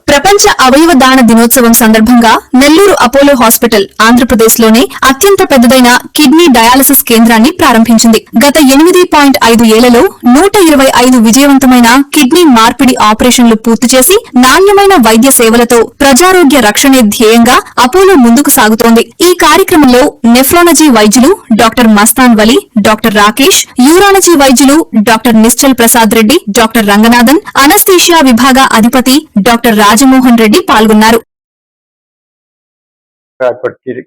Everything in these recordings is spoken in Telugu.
ప్రపంచ అవయవ దాన దినోత్సవం సందర్భంగా నెల్లూరు అపోలో హాస్పిటల్ ఆంధ్రప్రదేశ్లోనే అత్యంత పెద్దదైన కిడ్నీ డయాలసిస్ కేంద్రాన్ని ప్రారంభించింది. గత 8.5 ఏళ్లలో 125 విజయవంతమైన కిడ్నీ మార్పిడి ఆపరేషన్లు పూర్తి చేసి నాణ్యమైన వైద్య సేవలతో ప్రజారోగ్య రక్షణే ధ్యేయంగా అపోలో ముందుకు సాగుతోంది. ఈ కార్యక్రమంలో నెఫ్రాలజీ వైద్యులు డాక్టర్ మస్తాన్ వలి, డాక్టర్ రాకేష్, యూరాలజీ వైద్యులు doctor Nischal Prasad Reddy, doctor Ranganathan, anaesthesia విభాగ అధిపతి డాక్టర్ రాజమోహన్ రెడ్డి పాల్గొన్నారు.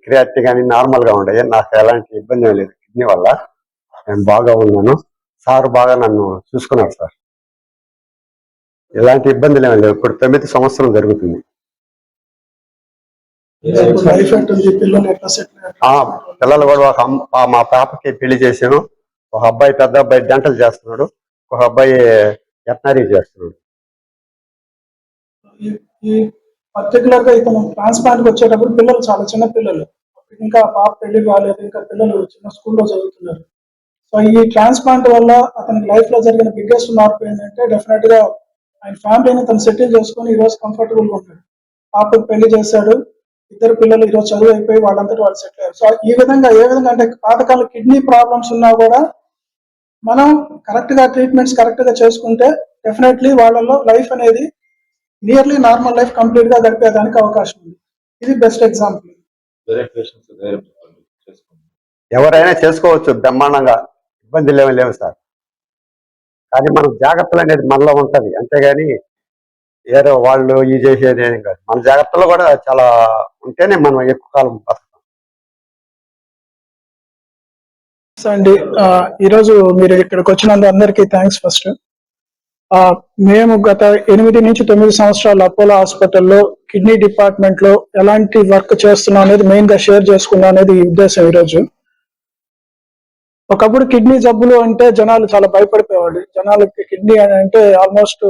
క్రియాటివ్ కానీ నార్మల్ గా ఉండే, నాకు ఎలాంటి ఇబ్బంది లేదు. కిడ్నీ వల్ల నేను బాగా ఉన్నాను. సార్ బాగా నన్ను చూసుకున్నారు సార్. ఎలాంటి ఇబ్బందులు ఏమీ లేవు. ఇప్పుడు 9 సంవత్సరం జరుగుతుంది. పిల్లలు కూడా మా పాపకి పెళ్లి చేశాను. ఒక అబ్బాయి, పెద్ద అబ్బాయి డెంటల్ చేస్తున్నాడు, ఒక అబ్బాయి వెటనరీ చేస్తున్నాడు. ఈ పర్టికులర్ గా ఇతను ట్రాన్స్ప్లాంట్ వచ్చేటప్పుడు పిల్లలు చాలా చిన్న పిల్లలు, ఇంకా పాప పెళ్లి కాలేదు, ఇంకా పిల్లలు చిన్న స్కూల్లో చదువుతున్నారు. సో ఈ ట్రాన్స్ప్లాంట్ వల్ల అతనికి లైఫ్ లో జరిగిన బిగ్గెస్ట్ మార్పు ఏంటంటే డెఫినెట్ గా ఆయన ఫ్యామిలీని తను సెటిల్ చేసుకుని ఈ రోజు కంఫర్టబుల్ గా ఉన్నాడు. పాపకు పెళ్లి చేశాడు, 2 పిల్లలు ఈ రోజు చదువు అయిపోయి వాళ్ళంతటి వాళ్ళు సెటిల్ అయ్యారు. సో ఈ విధంగా ఏ విధంగా అంటే పాతకాల కిడ్నీ ప్రాబ్లమ్స్ ఉన్నా కూడా మనం కరెక్ట్ గా ట్రీట్మెంట్స్ కరెక్ట్ గా చేసుకుంటే డెఫినెట్లీ వాళ్ళలో లైఫ్ అనేది నియర్లీ నార్మల్ లైఫ్ కంప్లీట్ గా గడిపేదానికి అవకాశం ఉంది. ఇది బెస్ట్ ఎగ్జాంపుల్. ఎవరైనా చేసుకోవచ్చు బ్రహ్మాండంగా, ఇబ్బందులు ఏమీ లేవు సార్. కానీ మనం జాగ్రత్తలు అనేది మనలో ఉంటది, అంతేగాని ఏదో వాళ్ళు ఈ చేసేది ఏం కాదు. మన జాగ్రత్తలు కూడా చాలా ఉంటేనే మనం ఎక్కువ కాలం బతుకుతాం. అండి, ఈరోజు మీరు ఇక్కడికి వచ్చినందుకు అందరికీ థ్యాంక్స్. ఫస్ట్ మేము గత 8 నుంచి 9 సంవత్సరాలు అపోలో హాస్పిటల్లో కిడ్నీ డిపార్ట్మెంట్ లో ఎలాంటి వర్క్ చేస్తున్నాం అనేది మెయిన్ గా షేర్ చేసుకున్నాం అనేది ఈ ఉద్దేశం. ఈరోజు ఒకప్పుడు కిడ్నీ జబ్బులు అంటే జనాలు చాలా భయపడిపోయేవాళ్ళు. జనాలకి కిడ్నీ అని అంటే ఆల్మోస్ట్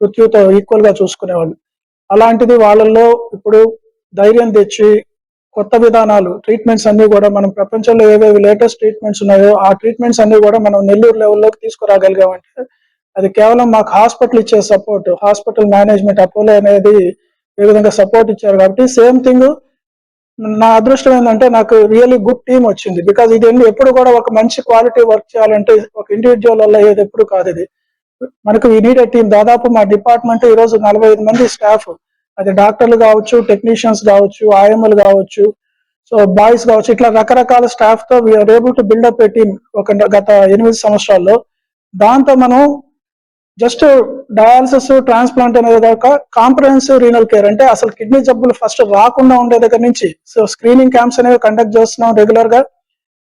మృత్యుతో ఈక్వల్ గా చూసుకునేవాళ్ళు. అలాంటిది వాళ్ళల్లో ఇప్పుడు ధైర్యం తెచ్చి కొత్త విధానాలు, ట్రీట్మెంట్స్ అన్ని కూడా మనం ప్రపంచంలో ఏవేవి లేటెస్ట్ ట్రీట్మెంట్స్ ఉన్నాయో ఆ ట్రీట్మెంట్స్ అన్ని కూడా మనం నెల్లూరు లెవెల్లోకి తీసుకురాగలిగామంటే అది కేవలం మాకు హాస్పిటల్ ఇచ్చే సపోర్ట్, హాస్పిటల్ మేనేజ్మెంట్ అపోలో అనేది ఏ విధంగా సపోర్ట్ ఇచ్చారు. కాబట్టి సేమ్ థింగ్ నా అదృష్టం ఏంటంటే నాకు రియల్లీ గుడ్ టీమ్ వచ్చింది. బికాజ్ ఇది ఎప్పుడు కూడా ఒక మంచి క్వాలిటీ వర్క్ చేయాలంటే ఒక ఇండివిజువల్ వల్ల ఏది ఎప్పుడు కాదు. ఇది మనకు ఈ నీడ్ టీమ్. దాదాపు మా డిపార్ట్మెంట్ ఈ రోజు 45 మంది స్టాఫ్, అది డాక్టర్లు కావచ్చు, టెక్నీషియన్స్ కావచ్చు, ఐఎంఎల్ కావచ్చు, సో బాయ్స్ కావచ్చు, ఇట్లా రకరకాల స్టాఫ్ తో we are able to build up a team గత 8 సంవత్సరాల్లో. దాంతో మనం జస్ట్ డయాలసిస్, ట్రాన్స్ప్లాంట్ అనేది ఒక కాంప్రహెన్సివ్ రీనల్ కేర్. అంటే అసలు కిడ్నీ జబ్బులు ఫస్ట్ రాకుండా ఉండే దగ్గర నుంచి సో స్క్రీనింగ్ క్యాంప్స్ అనేవి కండక్ట్ చేస్తున్నాం రెగ్యులర్ గా.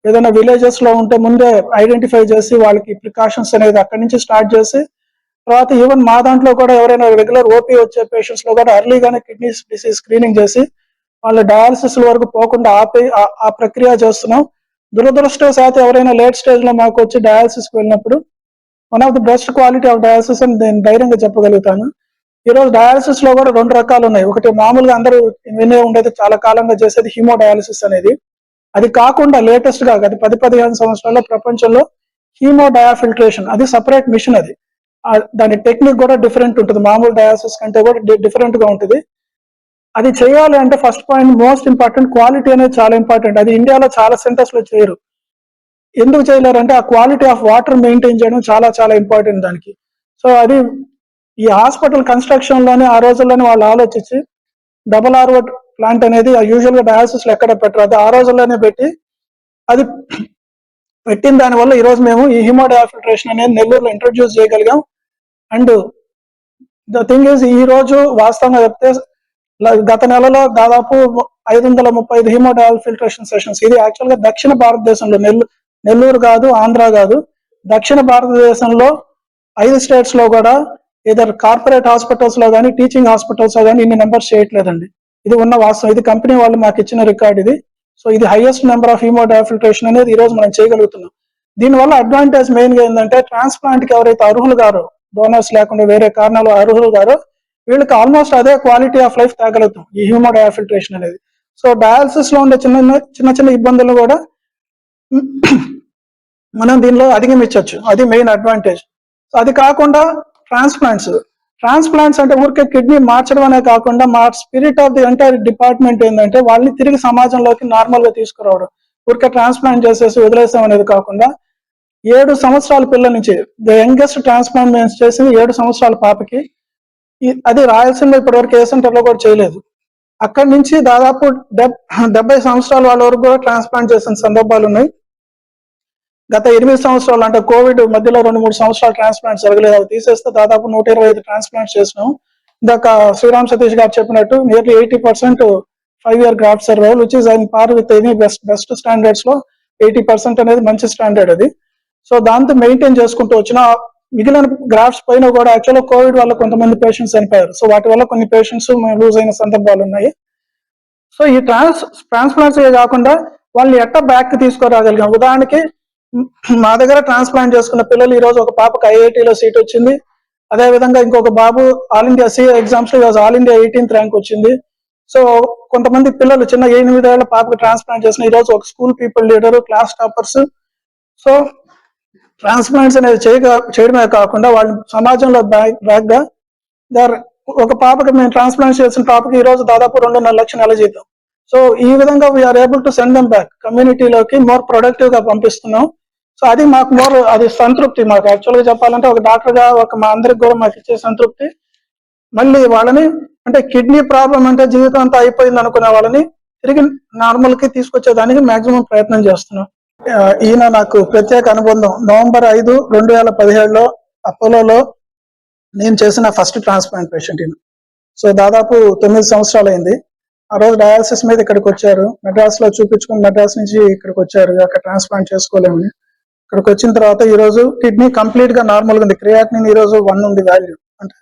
ఏదైనా విలేజెస్ లో ఉంటే ముందే ఐడెంటిఫై చేసి వాళ్ళకి ప్రికాషన్స్ అనేది అక్కడి నుంచి స్టార్ట్ చేసి, తర్వాత ఈవెన్ మా దాంట్లో కూడా ఎవరైనా రెగ్యులర్ ఓపీ వచ్చే పేషెంట్స్ లో కూడా ఎర్లీగానే కిడ్నీ డిసీజ్ స్క్రీనింగ్ చేసి వాళ్ళ డయాలసిస్ వరకు పోకుండా ఆపి ఆ ప్రక్రియ చేస్తున్నాం. దురదృష్టవశాత్తు ఎవరైనా లేట్ స్టేజ్ లో మాకు వచ్చి డయాలసిస్ వెళ్ళినప్పుడు one of the best quality of dialysis అని నేను ధైర్యంగా చెప్పగలుగుతాను. ఈరోజు డయాలసిస్ లో కూడా 2 రకాలు ఉన్నాయి. ఒకటి మామూలుగా అందరూ వినే ఉండేది, చాలా కాలంగా చేసేది హీమో డయాలసిస్ అనేది. అది కాకుండా లేటెస్ట్ గా గత 10-15 సంవత్సరాల్లో ప్రపంచంలో హీమో డయాఫిల్ట్రేషన్, అది సపరేట్ మిషన్. అది దాని టెక్నిక్ కూడా డిఫరెంట్ ఉంటుంది, మామూలు డయాలసిస్ కంటే కూడా డిఫరెంట్ గా ఉంటుంది. అది చేయాలి అంటే first point most important, quality అనేది చాలా ఇంపార్టెంట్. అది ఇండియాలో చాలా సెంటర్స్ లో చేయరు. ఎందుకు చేయలేరంటే ఆ క్వాలిటీ ఆఫ్ వాటర్ మెయింటైన్ చేయడం చాలా చాలా ఇంపార్టెంట్ దానికి. సో అది ఈ హాస్పిటల్ కన్స్ట్రక్షన్ లోనే ఆ రోజుల్లోనే వాళ్ళు ఆలోచించి RO ప్లాంట్ అనేది యూజువల్ గా డయాలసిస్ లో ఎక్కడ పెట్టరు, అది ఆ రోజుల్లోనే పెట్టి అది పెట్టిన దానివల్ల ఈ రోజు మేము ఈ హీమో డయాఫిల్ట్రేషన్ అనేది నెల్లూరులో ఇంట్రొడ్యూస్ చేయగలిగాం. అండ్ ద థింగ్ ఈజ్, ఈ రోజు వాస్తవంగా చెప్తే గత నెలలో దాదాపు 535 హీమో డయాఫిల్ట్రేషన్ సెషన్స్. ఇది యాక్చువల్ గా దక్షిణ భారతదేశంలో, నెల్లూరు కాదు, ఆంధ్ర కాదు, దక్షిణ భారతదేశంలో 5 స్టేట్స్ లో కూడా ఇద్దరు కార్పొరేట్ హాస్పిటల్స్ లో కానీ టీచింగ్ హాస్పిటల్స్ లో కానీ ఇన్ని నెంబర్స్ చేయట్లేదండి. ఇది ఉన్న వాస్తవం. ఇది కంపెనీ వాళ్ళు మాకు ఇచ్చిన రికార్డ్ ఇది. సో ఇది హైయెస్ట్ నెంబర్ ఆఫ్ హీమో డయాఫిల్ట్రేషన్ అనేది ఈ రోజు మనం చేయగలుగుతున్నాం. దీనివల్ల అడ్వాంటేజ్ మెయిన్ గా ఏంటంటే ట్రాన్స్ప్లాంట్ కి ఎవరైతే అర్హులు గారో, డోనర్స్ లేకుండా వేరే కారణాలు అర్హులు గారో, వీళ్ళకి ఆల్మోస్ట్ అదే క్వాలిటీ ఆఫ్ లైఫ్ తేగలుగుతాం ఈ హ్యూమో డయాఫిల్ట్రేషన్ అనేది. సో డయాలసిస్ లో ఉండే చిన్న ఇబ్బందులు కూడా మనం దీనిలో అధిగమించవచ్చు, అది మెయిన్ అడ్వాంటేజ్. అది కాకుండా ట్రాన్స్ప్లాంట్స్ ట్రాన్స్ప్లాంట్స్ అంటే ఊరికే కిడ్నీ మార్చడం అనే కాకుండా మా spirit of the entire department ఏంటంటే వాళ్ళని తిరిగి సమాజంలోకి నార్మల్ గా తీసుకురావడం. ఊరికే ట్రాన్స్ప్లాంట్ చేసేసి వదిలేసాం అనేది కాకుండా 7 సంవత్సరాల పిల్లల నుంచి ద యంగెస్ట్ ట్రాన్స్ప్లాంట్ చేసింది 7 సంవత్సరాల పాపకి. అది రాయలసీమలో ఇప్పటివరకు ఏ సెంటర్ లో కూడా చేయలేదు. అక్కడి నుంచి దాదాపు 70 సంవత్సరాల వాళ్ళ వరకు కూడా ట్రాన్స్ప్లాంట్ చేసిన సందర్భాలు ఉన్నాయి. గత 8 సంవత్సరాలు అంటే కోవిడ్ మధ్యలో 2-3 సంవత్సరాలు ట్రాన్స్ప్లాంట్ జరగలేదు. అవి తీసేస్తే దాదాపు 125 ట్రాన్స్ప్లాంట్ చేసినాం. ఇందాక శ్రీరామ్ సతీష్ గారు చెప్పినట్టు nearly 80% 5-year graft survival, which is in par with any best standards లో 80% అనేది మంచి స్టాండర్డ్ అది. సో దాంతో మెయింటైన్ చేసుకుంటూ వచ్చిన మిగిలిన గ్రాఫ్ట్స్ పైన కూడా యాక్చువల్గా కోవిడ్ వల్ల కొంతమంది పేషెంట్స్ చనిపోయారు. సో వాటి వల్ల కొన్ని పేషెంట్స్ లూజ్ అయిన సందర్భాలు ఉన్నాయి. సో ఈ ట్రాన్స్ప్లాంట్స్ కాకుండా వాళ్ళని ఎట్లా బ్యాక్ తీసుకురాగలిగాం. ఉదాహరణకి మా దగ్గర ట్రాన్స్ప్లాంట్ చేసుకున్న పిల్లలు ఈ రోజు ఒక పాపకు ఐఐటీలో సీట్ వచ్చింది. అదే విధంగా ఇంకొక బాబు ఆల్ ఇండియా సి ఎగ్జామ్స్ లో ఆల్ ఇండియా 18th ర్యాంక్ వచ్చింది. సో కొంతమంది పిల్లలు చిన్న 8 ఏళ్ల పాపకు ట్రాన్స్ప్లాంట్ చేసిన ఈ రోజు ఒక school people leader, class toppers. So transplants అనేది చేయడమే కాకుండా వాళ్ళు సమాజంలో బ్యాక్ గా ఒక పాపకి మేము ట్రాన్స్ప్లాంట్ చేసిన పాపకి ఈ రోజు దాదాపు 2.5 లక్షలు నెల జీతం. సో ఈ విధంగా we are able to send them back కమ్యూనిటీలోకి మోర్ ప్రొడక్టివ్ గా పంపిస్తున్నాం. సో అది మాకు అది సంతృప్తి. మాకు యాక్చువల్ గా చెప్పాలంటే ఒక డాక్టర్ గా మా అందరికి కూడా మాకు ఇచ్చే సంతృప్తి. మళ్ళీ వాళ్ళని అంటే కిడ్నీ ప్రాబ్లం అంటే జీవితం అంతా అయిపోయింది అనుకునే వాళ్ళని తిరిగి నార్మల్ కి తీసుకొచ్చేదానికి మాక్సిమం ప్రయత్నం చేస్తున్నాం. ఈయన నాకు ప్రత్యేక అనుబంధం. నవంబర్ 5, 2017లో అపోలోలో నేను చేసిన ఫస్ట్ ట్రాన్స్ప్లాంట్ పేషెంట్ ఈయన. సో దాదాపు 9 సంవత్సరాలు అయింది. ఆ రోజు డయాలసిస్ మీద ఇక్కడికి వచ్చారు. మెడ్రాస్ లో చూపించుకుని మెడ్రాస్ నుంచి ఇక్కడికి వచ్చారు. అక్కడ ట్రాన్స్ప్లాంట్ చేసుకోలేమని ఇక్కడికి వచ్చిన తర్వాత ఈ రోజు కిడ్నీ కంప్లీట్ గా నార్మల్ గా ఉంది. క్రియాటినిన్ ఈ రోజు 1 ఉంది వాల్యూ, అంటే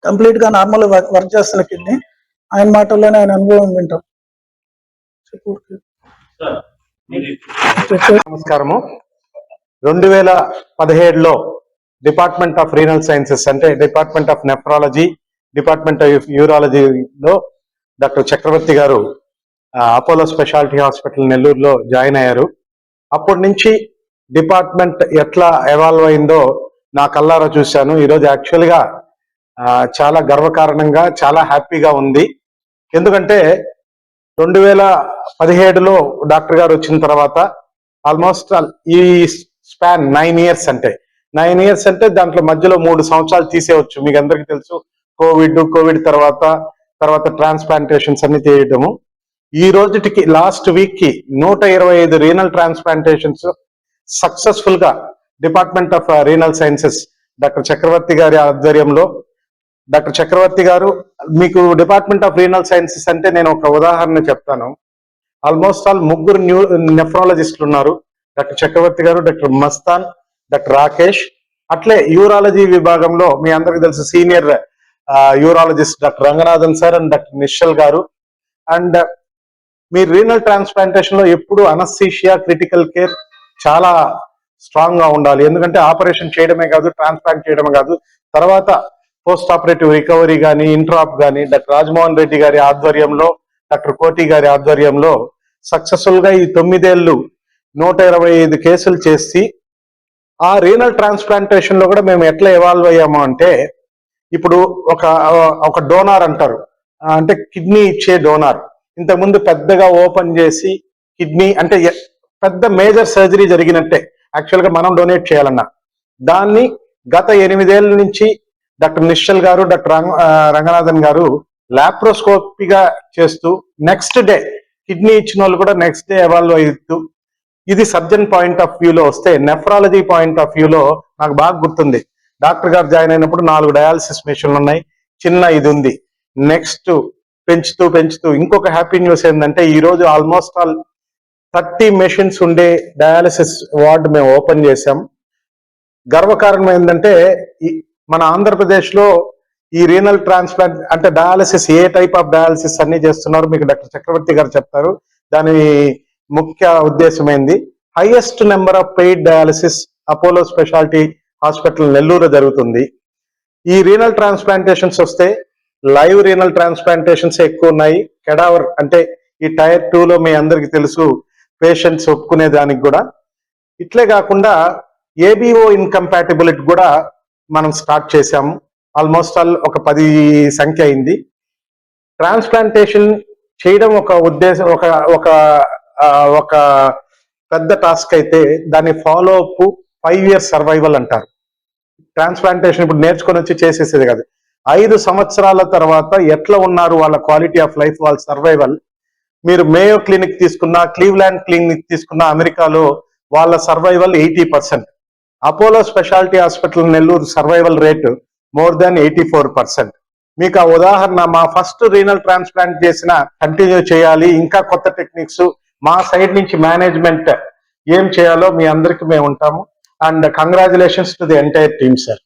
కంప్లీట్ గా నార్మల్ వర్క్ చేస్తున్న కిడ్నీ. ఆయన మాటల్లోనే ఆయన అనుభవం వింటాం. నమస్కారము. 2017లో డిపార్ట్మెంట్ ఆఫ్ రీనల్ సైన్సెస్ అంటే department of nephrology, department of యూరాలజీలో డాక్టర్ చక్రవర్తి గారు అపోలో స్పెషాలిటీ హాస్పిటల్ నెల్లూరులో జాయిన్ అయ్యారు. అప్పటి నుంచి డిపార్ట్మెంట్ ఎట్లా ఎవాల్వ్ అయిందో నా కళ్ళారా చూశాను. ఈరోజు యాక్చువల్గా చాలా గర్వకారణంగా చాలా హ్యాపీగా ఉంది. ఎందుకంటే 2017లో డాక్టర్ గారు వచ్చిన తర్వాత ఆల్మోస్ట్ ఈ స్పాన్ 9 years అంటే దాంట్లో మధ్యలో 3 సంవత్సరాలు తీసేయవచ్చు. మీకు అందరికీ తెలుసు, కోవిడ్ తర్వాత ట్రాన్స్ప్లాంటేషన్స్ అన్ని చేయడము. ఈ రోజుకి లాస్ట్ వీక్ కి 125 రీనల్ ట్రాన్స్ప్లాంటేషన్స్ సక్సెస్ఫుల్ గా department of renal sciences doctor Chakravarthi గారి ఆధ్వర్యంలో. డాక్టర్ చక్రవర్తి గారు, మీకు డిపార్ట్మెంట్ ఆఫ్ రీనల్ సైన్సెస్ అంటే నేను ఒక ఉదాహరణ చెప్తాను. ఆల్మోస్ట్ ఆల్ 3 నెఫ్రాలజిస్టులు ఉన్నారు. డాక్టర్ చక్రవర్తి గారు, డాక్టర్ మస్తాన్, డాక్టర్ రాకేష్. అట్లే యూరాలజీ విభాగంలో మీ అందరికి తెలుసు senior urologist doctor Ranganathan sir and doctor Nischal గారు. అండ్ మీ రీనల్ ట్రాన్స్ప్లాంటేషన్ లో ఎప్పుడు అనస్థీషియా, క్రిటికల్ కేర్ చాలా స్ట్రాంగ్ గా ఉండాలి. ఎందుకంటే ఆపరేషన్ చేయడమే కాదు, ట్రాన్స్ప్లాంట్ చేయడమే కాదు, తర్వాత పోస్ట్ ఆపరేటివ్ రికవరీ కానీ, ఇంట్రాప్ కానీ డాక్టర్ రాజమోహన్ రెడ్డి గారి ఆధ్వర్యంలో, డాక్టర్ కోటి గారి ఆధ్వర్యంలో సక్సెస్ఫుల్ గా ఈ 9 ఏళ్ళు 125 కేసులు చేసి ఆ రీనల్ ట్రాన్స్ప్లాంటేషన్ లో కూడా మేము ఎట్లా ఎవాల్వ్ అయ్యాము అంటే, ఇప్పుడు ఒక డోనార్ అంటారు, అంటే కిడ్నీ ఇచ్చే డోనార్. ఇంతకుముందు పెద్దగా ఓపెన్ చేసి కిడ్నీ అంటే పెద్ద మేజర్ సర్జరీ జరిగినట్టే యాక్చువల్ గా మనం డొనేట్ చేయాలన్నా. దాన్ని గత 8 ఏళ్ళ నుంచి డాక్టర్ నిశ్చల్ గారు, డాక్టర్ రంగనాథన్ గారు లాప్రోస్కోపీగా చేస్తూ నెక్స్ట్ డే కిడ్నీ ఇచ్చిన వాళ్ళు కూడా నెక్స్ట్ డే ఎవాల్వ్ అవుతూ, ఇది సర్జన్ పాయింట్ ఆఫ్ వ్యూలో వస్తే నెఫ్రాలజీ పాయింట్ ఆఫ్ వ్యూలో నాకు బాగా గుర్తుంది. డాక్టర్ గారు జాయిన్ అయినప్పుడు 4 డయాలసిస్ మెషిన్లు ఉన్నాయి, చిన్న ఇది ఉంది. నెక్స్ట్ పెంచుతూ ఇంకొక హ్యాపీ న్యూస్ ఏంటంటే ఈ రోజు ఆల్మోస్ట్ ఆల్ 30 మెషిన్స్ ఉండే డయాలసిస్ వార్డ్ మేము ఓపెన్ చేశాం. గర్వకారణం ఏంటంటే మన ఆంధ్రప్రదేశ్ లో ఈ రీనల్ ట్రాన్స్ప్లాంట్ అంటే dialysis A type of dialysis అన్ని చేస్తున్నారు మీకు డాక్టర్ చక్రవర్తి గారు చెప్తారు. దాని ముఖ్య ఉద్దేశం ఏంది, highest number of paid dialysis Apollo speciality hospital Nellore జరుగుతుంది. ఈ రీనల్ ట్రాన్స్ప్లాంటేషన్స్ వస్తే లైవ్ రీనల్ ట్రాన్స్ప్లాంటేషన్స్ ఎక్కువ ఉన్నాయి. కెడావర్ అంటే ఈ టైర్ 2లో మీ అందరికి తెలుసు పేషెంట్స్ ఒప్పుకునే దానికి కూడా. ఇట్లే కాకుండా ఏబిఓ ఇన్కంపాటిబిలిటీ కూడా మనం స్టార్ట్ చేశాము. ఆల్మోస్ట్ ఆల్ ఒక 10 సంఖ్య అయింది. ట్రాన్స్ప్లాంటేషన్ చేయడం ఒక ఉద్దేశం, ఒక పెద్ద టాస్క్ అయితే దాని ఫాలో అప్ 5 years సర్వైవల్ అంటారు. ట్రాన్స్ప్లాంటేషన్ ఇప్పుడు నేర్చుకొని వచ్చి చేసేసేది కాదు. 5 సంవత్సరాల తర్వాత ఎట్లా ఉన్నారు వాళ్ళ క్వాలిటీ ఆఫ్ లైఫ్, వాళ్ళ సర్వైవల్. మీరు మేయో క్లినిక్ తీసుకున్నా, క్లీవ్లాండ్ క్లినిక్ తీసుకున్నా, అమెరికాలో వాళ్ళ survival 80%. Apollo speciality hospital Nellore survival rate more than 84%. మీకు ఆ ఉదాహరణ, మా ఫస్ట్ రీనల్ ట్రాన్స్ప్లాంట్ చేసిన కంటిన్యూ చేయాలి, ఇంకా కొత్త టెక్నిక్స్ మా సైడ్ నుంచి మేనేజ్మెంట్ ఏం చేయాలో మీ అందరికి మేము ఉంటాము. And congratulations to the entire team sir.